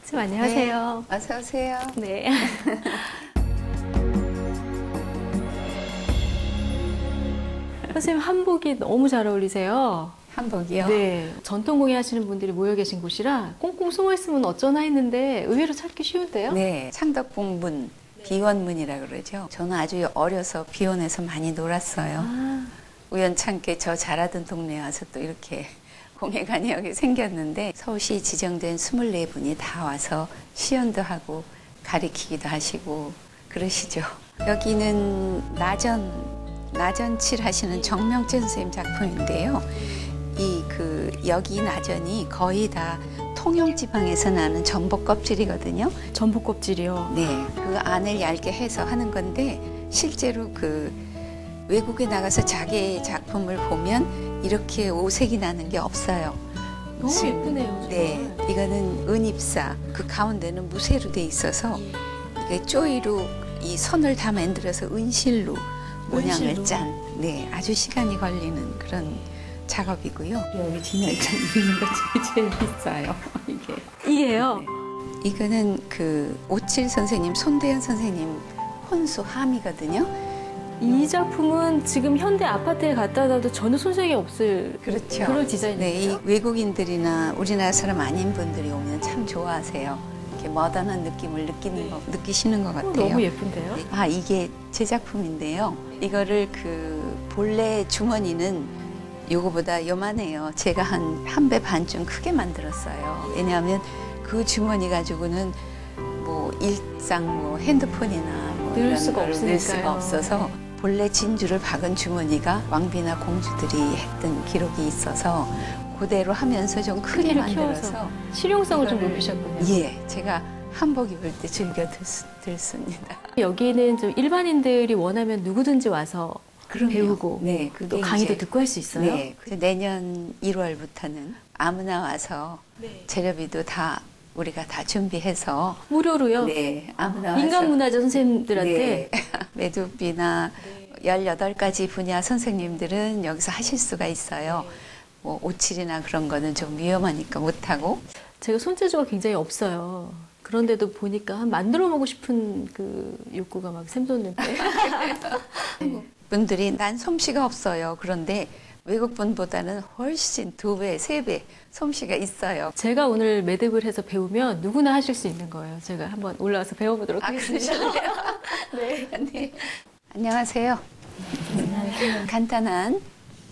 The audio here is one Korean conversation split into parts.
선생님 안녕하세요. 네, 어서 오세요. 네. 선생님 한복이 너무 잘 어울리세요. 한복이요? 네. 전통공예 하시는 분들이 모여 계신 곳이라 꽁꽁 숨어 있으면 어쩌나 했는데 의외로 찾기 쉬운데요? 네, 창덕궁문, 비원문이라 그러죠. 저는 아주 어려서 비원에서 많이 놀았어요. 아, 우연찮게 저 자라던 동네에 와서 또 이렇게 공예관이 여기 생겼는데 서울시 지정된 24분이 다 와서 시연도 하고 가리키기도 하시고 그러시죠. 여기는 나전칠 하시는 정명재 선생님 작품인데요. 여기 나전이 거의 다 통영지방에서 나는 전복 껍질이거든요. 전복 껍질이요. 네, 그 안을 얇게 해서 하는 건데 실제로 외국에 나가서 자기 작품을 보면 이렇게 오색이 나는 게 없어요. 너무 예쁘네요. 정말. 네, 이거는 은입사, 그 가운데는 무쇠로 돼 있어서 이게 쪼이로 이 선을 다 만들어서 은실로 모양을 짠, 네, 아주 시간이 걸리는 그런 작업이고요. 여기 진열장 있는 거 제일 비싸요. 이게요? 네. 이거는 오칠 선생님, 손대현 선생님 혼수 함이거든요. 이 작품은 지금 현대 아파트에 갖다 놔도 전혀 손색이 없을 그렇죠. 그런 디자인이죠. 네, 이 외국인들이나 우리나라 사람 아닌 분들이 오면 참 좋아하세요. 이렇게 모던한 느낌을 느끼시는 것 같아요. 너무 예쁜데요? 아, 이게 제 작품인데요. 이거를 본래 주머니는 요거보다 요만해요. 제가 한 배 반쯤 크게 만들었어요. 왜냐하면 그 주머니 가지고는 일상 핸드폰이나 넣을 수가 넣을 수가 없어서 본래 진주를 박은 주머니가 왕비나 공주들이 했던 기록이 있어서 그대로 하면서 좀 크게 만들어서 실용성을 좀 높이셨군요. 예, 제가 한복 입을 때 즐겨 듣습니다. 여기는 좀 일반인들이 원하면 누구든지 와서 배우고 네, 또 강의도 듣고 할 수 있어요. 네, 내년 1월부터는 아무나 와서 재료비도 다 우리가 다 준비해서 무료로요? 네, 아무나 와서 인간문화재 선생님들한테 네, 매듭비나 18가지 분야 선생님들은 여기서 하실 수가 있어요. 오칠이나 그런 거는 좀 위험하니까 못하고. 제가 손재주가 굉장히 없어요. 그런데도 보니까 만들어 보고 싶은 욕구가 막 샘솟는데. 네. 분들이 난 솜씨가 없어요. 그런데 외국 분보다는 훨씬 2배, 3배 솜씨가 있어요. 제가 오늘 매듭을 해서 배우면 누구나 하실 수 있는 거예요. 제가 한번 올라와서 배워보도록 하겠습니다. 네. 네. 안녕하세요. 간단한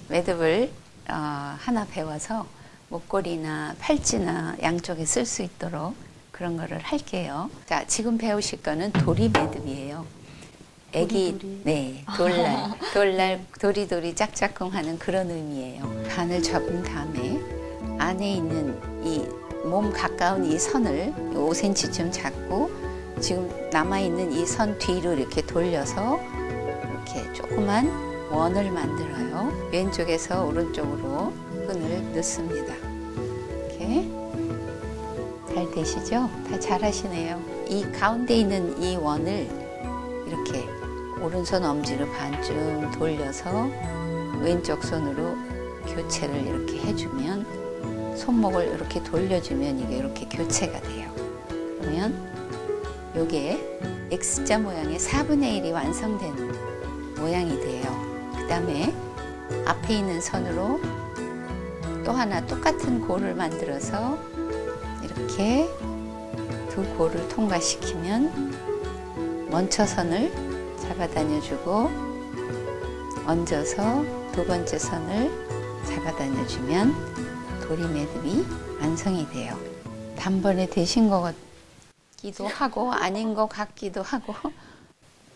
매듭을 하나 배워서 목걸이나 팔찌나 양쪽에 쓸 수 있도록 그런 거를 할게요. 자, 지금 배우실 거는 도리 매듭이에요. 애기, 네, 돌날, 도리도리 짝짝꿍 하는 그런 의미예요. 반을 접은 다음에 안에 있는 이 몸 가까운 이 선을 5cm쯤 잡고 지금 남아있는 이 선 뒤로 이렇게 돌려서 이렇게 조그만 원을 만들어요. 왼쪽에서 오른쪽으로 끈을 넣습니다. 이렇게. 잘 되시죠? 다 잘하시네요. 이 가운데 있는 이 원을 이렇게 오른손 엄지로 반쯤 돌려서 왼쪽 손으로 교체를 이렇게 해주면 손목을 이렇게 돌려주면 이게 이렇게 교체가 돼요. 그러면 이게 X자 모양의 4분의 1이 완성된 모양이 돼요. 그 다음에 앞에 있는 선으로 또 하나 똑같은 골을 만들어서 이렇게 두 골을 통과시키면 먼처선을 잡아다녀주고 얹어서 두 번째 선을 잡아다녀주면 도리 매듭이 완성이 돼요. 단번에 되신 것 같기도 하고 아닌 것 같기도 하고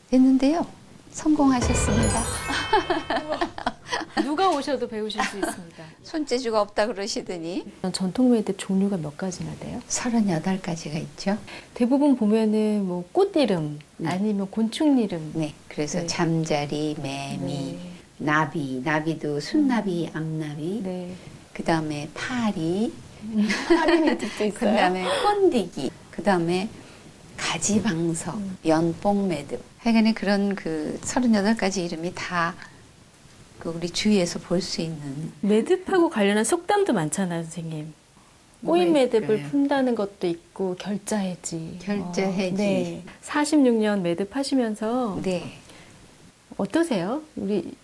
됐는데요. 성공하셨습니다. 누가 오셔도 배우실 수 있습니다. 손재주가 없다 그러시더니 전통 매듭 종류가 몇 가지나 돼요? 38가지가 있죠. 대부분 보면은 꽃 이름 아니면 곤충 이름. 네, 그래서 네. 잠자리, 매미, 나비도 순나비, 암나비. 네. 그 다음에 파리, 파리 매듭도 있어요. 그 다음에 번디기, 그 다음에 가지방석, 연뽕 매듭. 하여간에 그런 38가지 이름이 다 우리 주위에서 볼 수 있는. 매듭하고 관련한 속담도 많잖아요, 선생님. 꼬인 뭐가 매듭을 있을까요? 푼다는 것도 있고 결자해지. 결자해지. 네. 46년 매듭 하시면서 네. 어떠세요? 우리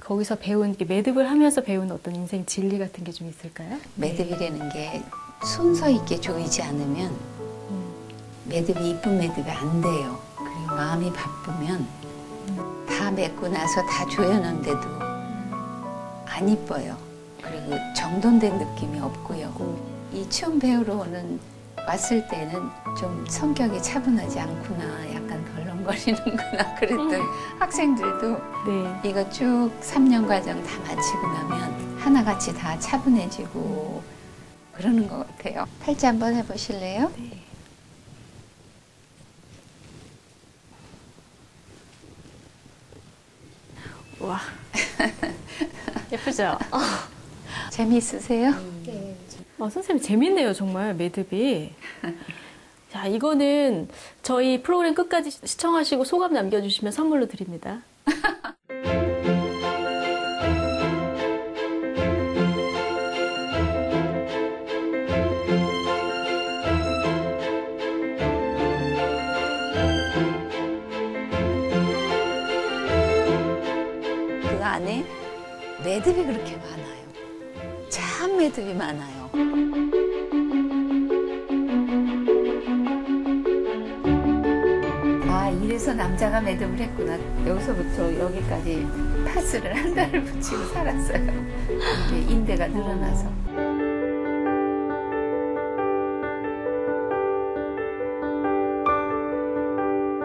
거기서 배운 매듭을 하면서 배운 어떤 인생 진리 같은 게 좀 있을까요? 매듭이라는 게 순서 있게 조이지 않으면 매듭이 이쁜 매듭이 안 돼요. 그리고 마음이 바쁘면 다 맺고 나서 다 조여놓은데도 안 이뻐요. 그리고 정돈된 느낌이 없고요. 이 처음 배우러 왔을 때는 좀 성격이 차분하지 않구나, 약간 덜렁거리는구나 그랬던 학생들도 네. 이거 쭉 3년 과정 다 마치고 나면 하나같이 다 차분해지고 그러는 것 같아요. 팔찌 한번 해보실래요? 네. 와. 예쁘죠? 재미있으세요? 네. 선생님 재밌네요, 정말 매듭이. 자, 이거는 저희 프로그램 끝까지 시청하시고 소감 남겨주시면 선물로 드립니다. 그 안에 매듭이 그렇게 많아요. 참 매듭이 많아요. 아, 이래서 남자가 매듭을 했구나. 여기서부터 여기까지 파스를 한 달을 붙이고 살았어요. 이게 인대가 늘어나서.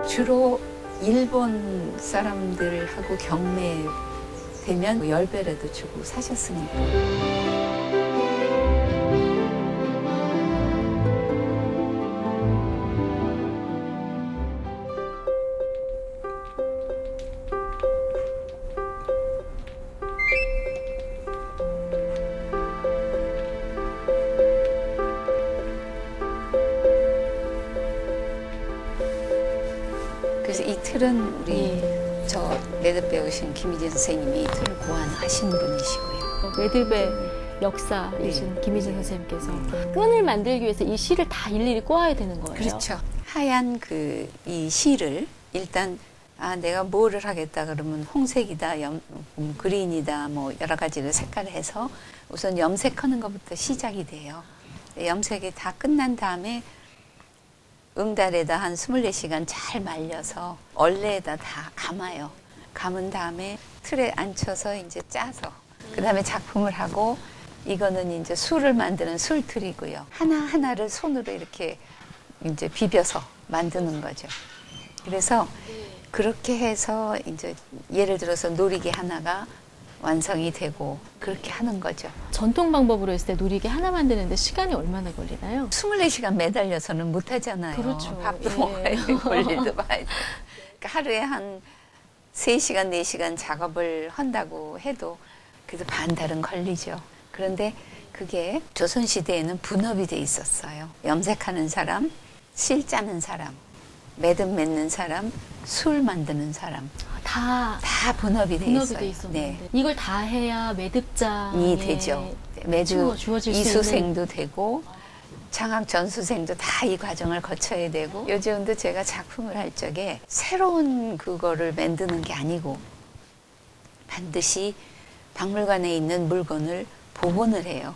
주로 일본 사람들하고 경매되면 10배라도 주고 사셨으니까. 그래서 이 틀은 우리 저 매듭 배우신 김희진 선생님이 이 틀을 고안하신 분이시고요. 매듭의 역사이신 김희진 선생님께서 끈을 만들기 위해서 이 실을 다 일일이 꼬아야 되는 거예요. 그렇죠. 하얀 이 실을 일단 내가 뭐를 하겠다 그러면 홍색이다, 그린이다, 뭐 여러 가지를 색깔을 해서 우선 염색하는 것부터 시작이 돼요. 염색이 다 끝난 다음에 응달에다 한 24시간 잘 말려서 얼레에다 다 감아요. 감은 다음에 틀에 앉혀서 이제 짜서 그 다음에 작품을 하고 이거는 이제 술을 만드는 술틀이고요. 하나하나를 손으로 이렇게 이제 비벼서 만드는 거죠. 그래서 그렇게 해서 이제 예를 들어서 놀이기 하나가 완성이 되고 그렇게 하는 거죠. 전통 방법으로 했을 때 놀이기 하나 만드는데 시간이 얼마나 걸리나요? 24시간 매달려서는 못 하잖아요. 그렇죠. 밥도 예. 먹어야 되고 볼일도 봐야 되고. 그러니까 하루에 한 3시간, 4시간 작업을 한다고 해도 그래도 반달은 걸리죠. 그런데 그게 조선시대에는 분업이 돼 있었어요. 염색하는 사람, 실 짜는 사람, 매듭 맺는 사람, 술 만드는 사람. 다 분업이 돼 분업이 있어요. 돼 있었는데 네. 이걸 다 해야 매듭장이 이 되죠. 매주 주어질 수 이수생도 되고 장학 전수생도 다 이 과정을 거쳐야 되고 요즘도 제가 작품을 할 적에 새로운 그거를 만드는 게 아니고 반드시 박물관에 있는 물건을 복원을 해요.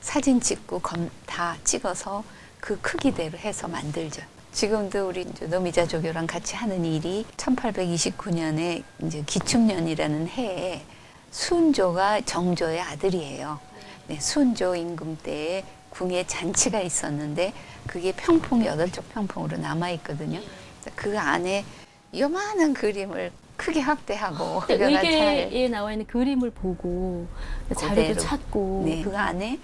사진 찍고 다 찍어서 그 크기대로 해서 만들죠. 지금도 우리 노미자 조교랑 같이 하는 일이 1829년에 이제 기축년이라는 해에 순조가 정조의 아들이에요. 네, 순조 임금 때에 궁에 잔치가 있었는데 그게 평풍 8쪽 평풍으로 남아 있거든요. 그 안에 요만한 그림을 크게 확대하고 의계에 나와 있는 그림을 보고 자료도 그대로. 찾고 네, 그 안에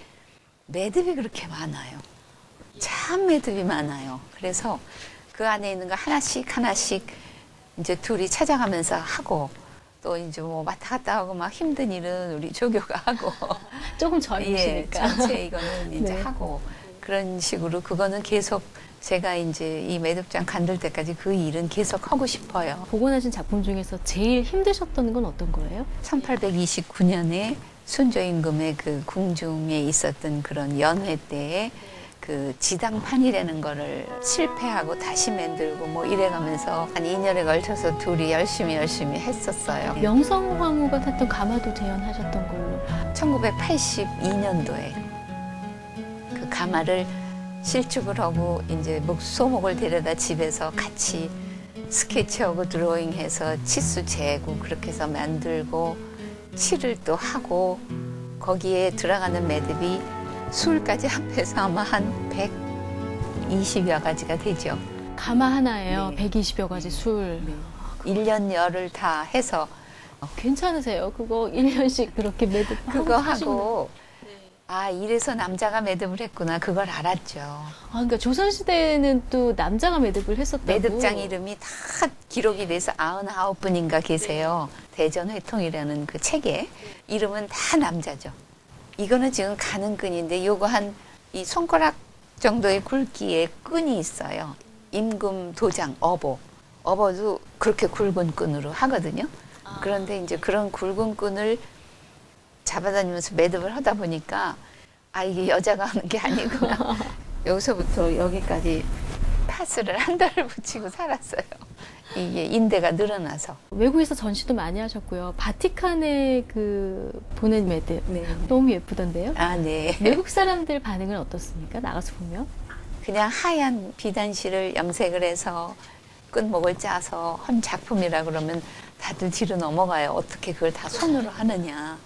매듭이 그렇게 많아요. 참 매듭이 많아요. 그래서 그 안에 있는 거 하나씩 하나씩 이제 둘이 찾아가면서 하고 또 이제 뭐 왔다 갔다 하고 막 힘든 일은 우리 조교가 하고 조금 예, 젊으시니까 전체 이거는 이제 네. 하고 그런 식으로 그거는 계속 제가 이제 이 매듭장 간들 때까지 그 일은 계속 하고 싶어요. 복원하신 작품 중에서 제일 힘드셨던 건 어떤 거예요? 1829년에 순조 임금의 그 궁중에 있었던 그런 연회 때에 그 지당판이라는 거를 실패하고 다시 만들고 뭐 이래가면서 한 2년에 걸쳐서 둘이 열심히 했었어요. 명성황후가 탔던 가마도 재현하셨던 걸로. 1982년도에 그 가마를 실축을 하고 이제 소목을 데려다 집에서 같이 스케치하고 드로잉해서 치수 재고 그렇게 해서 만들고 칠을 또 하고 거기에 들어가는 매듭이 술까지 합해서 아마 한 120여 가지가 되죠. 가마 하나예요. 네. 120여 가지 술. 1년 열을 다 해서 괜찮으세요? 그거 1년씩 그렇게 매듭 그거 하시는 하고 아 이래서 남자가 매듭을 했구나 그걸 알았죠. 그러니까 조선시대에는 또 남자가 매듭을 했었다고. 매듭장 이름이 다 기록이 돼서 99분인가 계세요. 대전회통이라는 그 책에 이름은 다 남자죠. 이거는 지금 가는 끈인데 요거 한 이 손가락 정도의 굵기의 끈이 있어요. 임금 도장 어버도 그렇게 굵은 끈으로 하거든요. 그런데 이제 그런 굵은 끈을 잡아다니면서 매듭을 하다 보니까 아 이게 여자가 하는 게 아니구나. 여기서부터 여기까지 파스를 한 달을 붙이고 살았어요. 이게 인대가 늘어나서. 외국에서 전시도 많이 하셨고요. 바티칸에 그 보낸 매듭 네. 너무 예쁘던데요? 아 네. 외국 사람들 반응은 어떻습니까? 나가서 보면? 그냥 하얀 비단실을 염색을 해서 끝목을 짜서 한 작품이라 그러면 다들 뒤로 넘어가요. 어떻게 그걸 다 손으로 하느냐.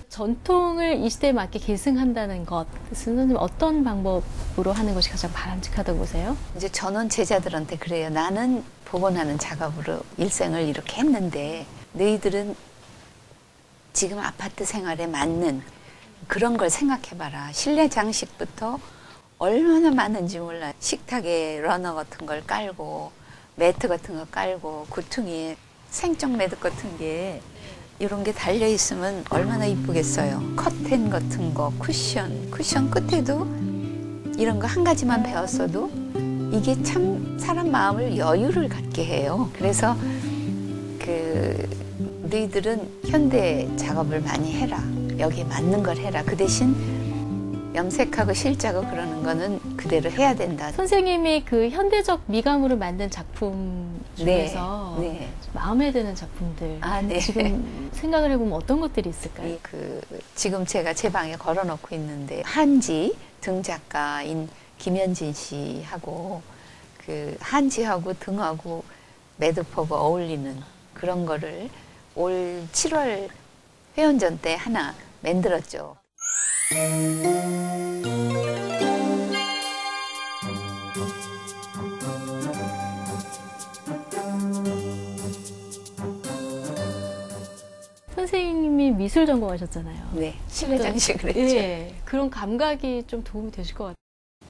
전통을 이 시대에 맞게 계승한다는 것, 선생님 어떤 방법으로 하는 것이 가장 바람직하다고 보세요? 이제 저는 제자들한테 그래요. 나는 복원하는 작업으로 일생을 이렇게 했는데 너희들은 지금 아파트 생활에 맞는 그런 걸 생각해봐라. 실내 장식부터 얼마나 많은지 몰라. 식탁에 러너 같은 걸 깔고 매트 같은 거 깔고 구퉁이에 생적 매듭 같은 게 이런 게 달려 있으면 얼마나 이쁘겠어요. 커튼 같은 거, 쿠션 끝에도 이런 거 한 가지만 배웠어도 이게 참 사람 마음을 여유를 갖게 해요. 그래서 너희들은 현대 작업을 많이 해라. 여기에 맞는 걸 해라. 그 대신 염색하고 실자고 그러는 거는 그대로 해야 된다. 선생님이 그 현대적 미감으로 만든 작품 중에서 네. 마음에 드는 작품들 네. 지금 생각을 해보면 어떤 것들이 있을까요? 지금 제가 제 방에 걸어놓고 있는데 한지 등작가인 김현진 씨하고 그 한지하고 등하고 매듭하고 어울리는 그런 거를 올 7월 회원전 때 하나 만들었죠. 선생님이 미술 전공하셨잖아요. 네, 실내 장식을 했죠. 네, 그런 감각이 좀 도움이 되실 것 같아요.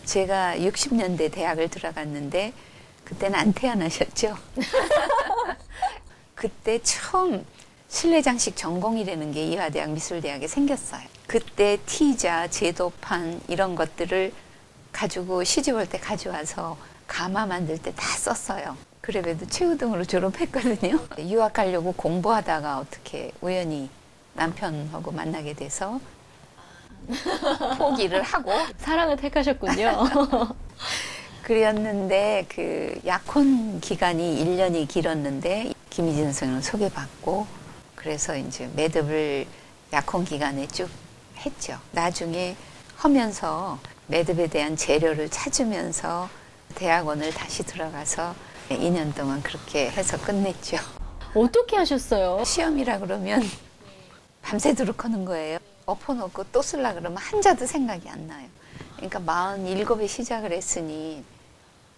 제가 60년대 대학을 들어갔는데 그때는 안 태어나셨죠? 그때 처음 실내 장식 전공이라는 게 이화대학 미술대학에 생겼어요. 그때 티자, 제도판 이런 것들을 가지고 시집올 때 가져와서 가마 만들 때 다 썼어요. 그래도 최우등으로 졸업했거든요. 유학 가려고 공부하다가 어떻게 우연히 남편하고 만나게 돼서 포기를 하고 사랑을 택하셨군요. 그랬는데 그 약혼 기간이 1년이 길었는데 김희진 선생님을 소개받고 그래서 이제 매듭을 약혼 기간에 쭉 했죠. 나중에 하면서 매듭에 대한 재료를 찾으면서 대학원을 다시 들어가서 2년 동안 그렇게 해서 끝냈죠. 어떻게 하셨어요? 시험이라 그러면 밤새도록 하는 거예요. 엎어놓고 또 쓰려고 그러면 한자도 생각이 안 나요. 그러니까 47에 시작을 했으니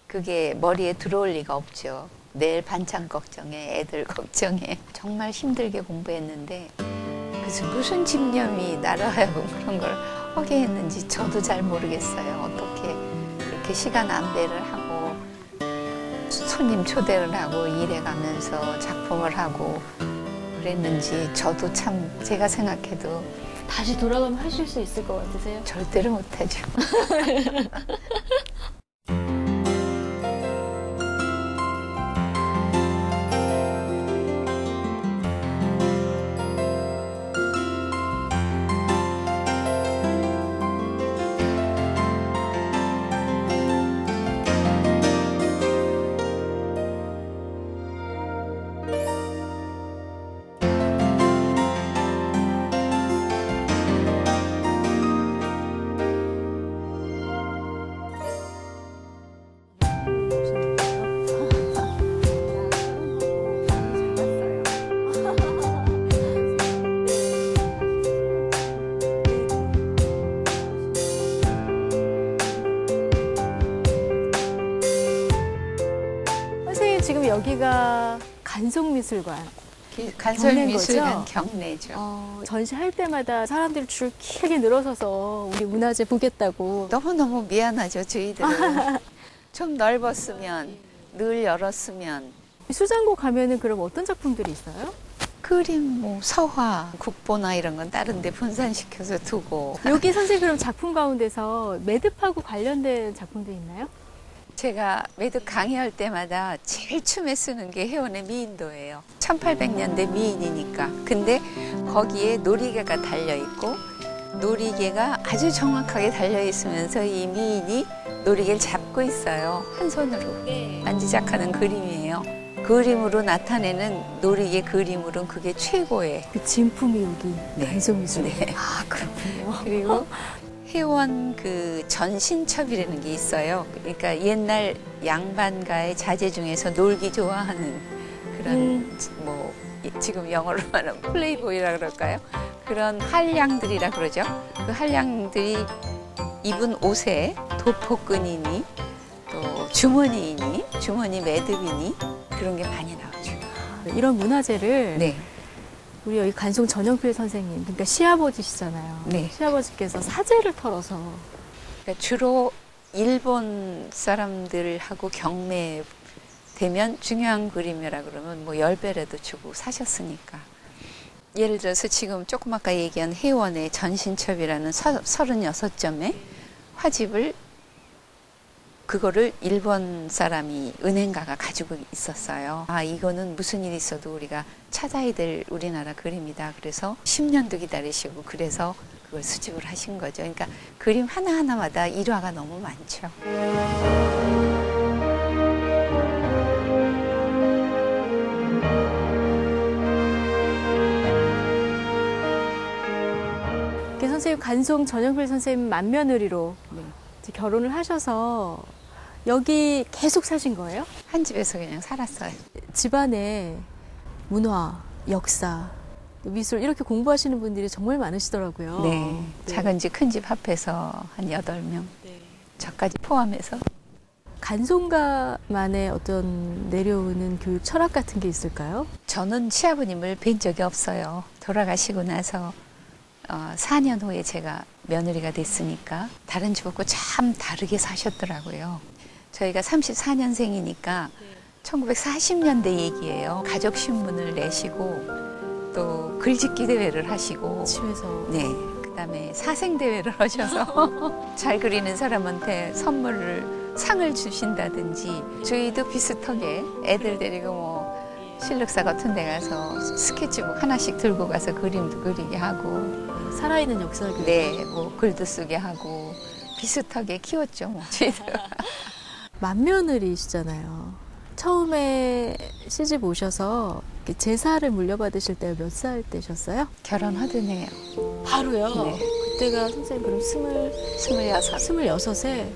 그게 머리에 들어올 리가 없죠. 내일 반찬 걱정에 애들 걱정에 정말 힘들게 공부했는데 그래서 무슨 집념이 나를 하여금 그런 걸 하게 했는지 저도 잘 모르겠어요. 어떻게 그렇게 시간 안배를 하고 손님 초대를 하고 일해가면서 작품을 하고 그랬는지 저도 참 제가 생각해도 다시 돌아가면 하실 수 있을 것 같으세요? 절대로 못하죠. 선생님 여기가 간송미술관. 간설미술관 경내죠. 전시할 때마다 사람들이 줄 길게 늘어서서 우리 문화재 보겠다고. 너무너무 미안하죠, 저희들은. 좀 넓었으면, 늘 열었으면. 수장고 가면은 그럼 어떤 작품들이 있어요? 그림, 뭐 서화, 국보나 이런 건 다른 데 분산시켜서 두고. 여기 선생님 그럼 작품 가운데서 매듭하고 관련된 작품도 있나요? 제가 매듭 강의할 때마다 제일 춤에 쓰는 게 혜원의 미인도예요. 1800년대 미인이니까. 근데 거기에 놀이개가 달려있고 놀이개가 아주 정확하게 달려있으면서 이 미인이 놀이개를 잡고 있어요. 한 손으로 만지작하는 그림이에요. 그림으로 나타내는 놀이개 그림으로는 그게 최고의. 그 진품이 여기 네. 간송미술. 네. 아, 그렇군요. 그리고 혜원 그 전신첩이라는 게 있어요. 그러니까 옛날 양반가의 자제 중에서 놀기 좋아하는 그런 뭐 지금 영어로 말하면 플레이보이라 그럴까요? 그런 한량들이라 그러죠. 그 한량들이 입은 옷에 도포끈이니 또 주머니이니 주머니 매듭이니 그런 게 많이 나오죠. 이런 문화재를 네. 우리 여기 간송 전영필 선생님, 그러니까 시아버지시잖아요. 네. 시아버지께서 사제를 털어서 그러니까 주로 일본 사람들하고 경매되면 중요한 그림이라 그러면 뭐 10배라도 주고 사셨으니까. 예를 들어서 지금 조금 아까 얘기한 혜원의 전신첩이라는 36점의 화집을 그거를 일본 사람이 은행가가 가지고 있었어요. 아, 이거는 무슨 일이 있어도 우리가 찾아야 될 우리나라 그림이다. 그래서 10년도 기다리시고 그래서 그걸 수집을 하신 거죠. 그러니까 그림 하나하나마다 일화가 너무 많죠. 선생님 간송 전영필 선생님 맏며느리로 이제 결혼을 하셔서 여기 계속 사신 거예요? 한 집에서 그냥 살았어요. 집안에 문화, 역사, 미술 이렇게 공부하시는 분들이 정말 많으시더라고요. 네. 작은 집, 큰 집 합해서 한 8명. 네. 저까지 포함해서. 간송가만의 어떤 내려오는 교육 철학 같은 게 있을까요? 저는 시아버님을 뵌 적이 없어요. 돌아가시고 나서 4년 후에 제가 며느리가 됐으니까 다른 집 없고 참 다르게 사셨더라고요. 저희가 34년생이니까 1940년대 얘기예요. 가족 신문을 내시고 또 글짓기 대회를 하시고 집에서. 네. 그다음에 사생 대회를 하셔서 잘 그리는 사람한테 상을 주신다든지 저희도 비슷하게 애들 데리고 뭐 실력사 같은 데 가서 스케치북 하나씩 들고 가서 그림도 그리게 하고 살아있는 역사 교육. 네, 뭐 글도 쓰게 하고 비슷하게 키웠죠, 뭐 저희들. 맏며느리시잖아요. 처음에 시집 오셔서 제사를 물려받으실 때 몇 살 때셨어요? 결혼하던 해요. 바로요? 네. 그때가 선생님 그럼 26에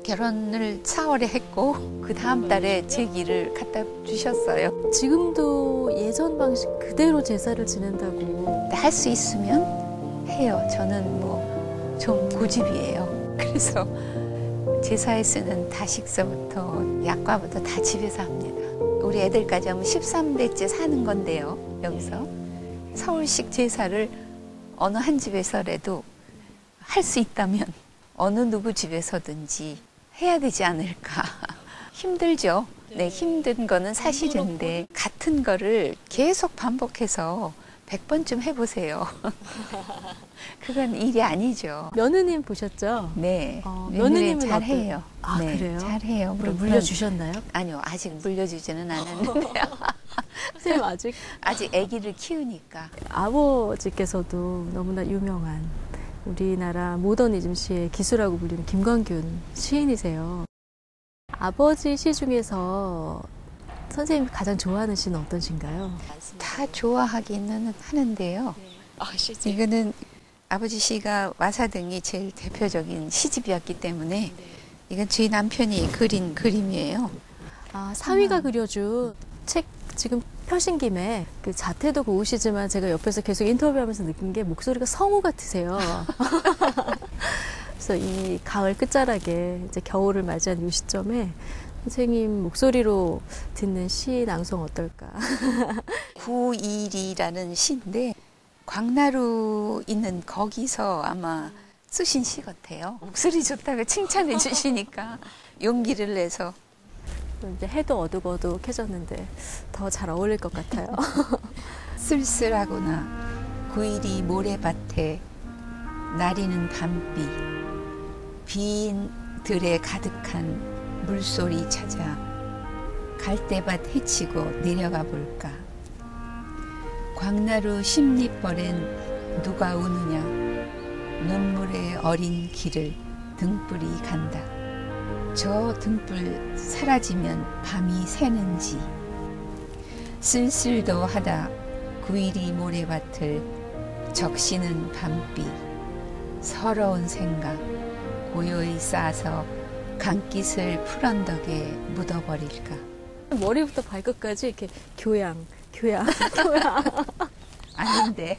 결혼을 4월에 했고 그 다음 달에 제기를 갖다 주셨어요. 지금도 예전 방식 그대로 제사를 지낸다고. 할 수 있으면 해요. 저는 뭐 좀 고집이에요. 그래서 제사에 쓰는 다식서부터 약과부터 다 집에서 합니다. 우리 애들까지 하면 13대째 사는 건데요. 여기서 서울식 제사를 어느 한 집에서라도 할 수 있다면 어느 누구 집에서든지 해야 되지 않을까. 힘들죠. 네, 힘든 거는 사실인데 같은 거를 계속 반복해서 100번쯤 해보세요. 그건 일이 아니죠. 며느님 보셨죠? 네, 며느님은 잘해요. 아, 네, 그래요? 잘해요. 그럼 물려주셨나요? 아니요, 아직 물려주지는 않았는데요. 선생님 아직? 아직 아기를 키우니까. 아버지께서도 너무나 유명한 우리나라 모더니즘 시의 기수라고 불리는 김광균 시인이세요. 아버지 시 중에서 선생님이 가장 좋아하는 시는 어떤 시인가요? 다 좋아하기는 하는데요. 이거는 아버지 시가 와사등이 제일 대표적인 시집이었기 때문에 이건 저희 남편이 그린 그림이에요. 아, 사위가 그려준 책 지금 펴신 김에 그 자태도 고우시지만 제가 옆에서 계속 인터뷰하면서 느낀 게 목소리가 성우 같으세요. 그래서 이 가을 끝자락에 이제 겨울을 맞이한 이 시점에 선생님 목소리로 듣는 시 낭송 어떨까? 구일이라는 시인데 광나루 있는 거기서 아마 쓰신 시 같아요. 목소리 좋다고 칭찬해 주시니까 용기를 내서. 이제 해도 어둑어둑해졌는데 더 잘 어울릴 것 같아요. 쓸쓸하구나 구일이 모래밭에 나리는 밤비 빈 들에 가득한 물소리 찾아 갈대밭 헤치고 내려가 볼까. 광나루 십리벌엔 누가 우느냐 눈물의 어린 길을 등불이 간다. 저 등불 사라지면 밤이 새는지. 쓸쓸도 하다 구일이 모래밭을 적시는 밤비 서러운 생각 고요히 싸서 강깃을 풀언덕에 묻어버릴까. 머리부터 발끝까지 이렇게 교양. 아닌데.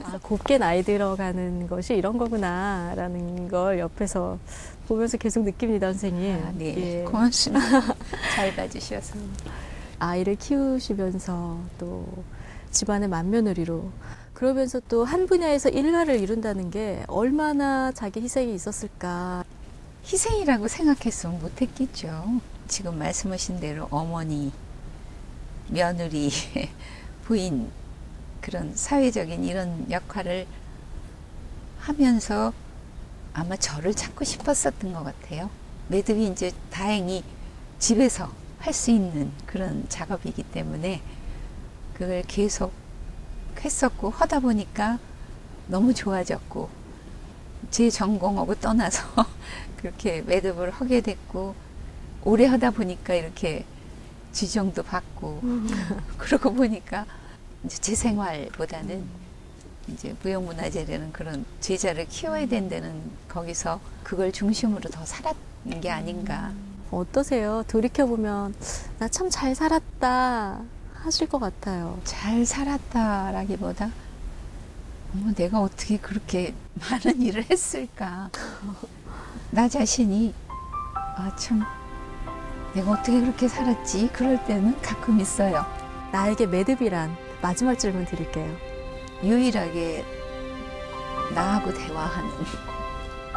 아, 곱게 나이 들어가는 것이 이런 거구나라는 걸 옆에서 보면서 계속 느낍니다, 선생님. 아, 네. 예. 고맙습니다. 잘 봐주셔서. 아이를 키우시면서 또 집안의 맏며느리로 그러면서 또 한 분야에서 일가를 이룬다는 게 얼마나 자기 희생이 있었을까. 희생이라고 생각했으면 못했겠죠. 지금 말씀하신 대로 어머니, 며느리, 부인 그런 사회적인 이런 역할을 하면서 아마 저를 찾고 싶었었던 것 같아요. 매듭이 이제 다행히 집에서 할 수 있는 그런 작업이기 때문에 그걸 계속 했었고 하다 보니까 너무 좋아졌고 제 전공하고 떠나서 그렇게 매듭을 하게 됐고 오래 하다 보니까 이렇게 지정도 받고 그러고 보니까 이제 제 생활보다는 이제 무형문화재라는 그런 제자를 키워야 된다는 거기서 그걸 중심으로 더 살았는 게 아닌가. 어떠세요? 돌이켜보면 나 참 잘 살았다 하실 것 같아요. 잘 살았다라기보다 내가 어떻게 그렇게 많은 일을 했을까. 나 자신이 참 내가 어떻게 그렇게 살았지? 그럴 때는 가끔 있어요. 나에게 매듭이란 마지막 질문 드릴게요. 유일하게 나하고 대화하는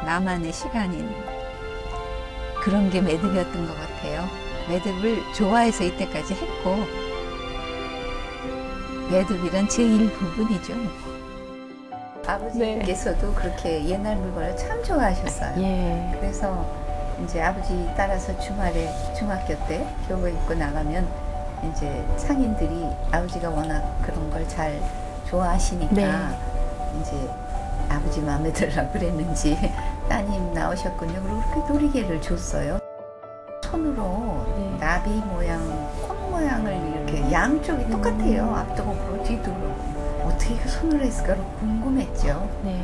나만의 시간인 그런 게 매듭이었던 것 같아요. 매듭을 좋아해서 이때까지 했고 매듭이란 제 일부분이죠. 아버지께서도 그렇게 옛날 물건을 참 좋아하셨어요. 예. 그래서 이제 아버지 따라서 주말에 중학교 때 교복 입고 나가면 이제 상인들이 아버지가 워낙 그런 걸 잘 좋아하시니까 네. 이제 아버지 마음에 들으라고 그랬는지 따님 나오셨군요. 그리고 그렇게 놀이개를 줬어요. 손으로 네. 나비 모양, 콩 모양을 이렇게 양쪽이 똑같아요. 앞도 그렇고 뒤도 그렇고. 어떻게 그 손으로 했을까 궁금했죠. 네.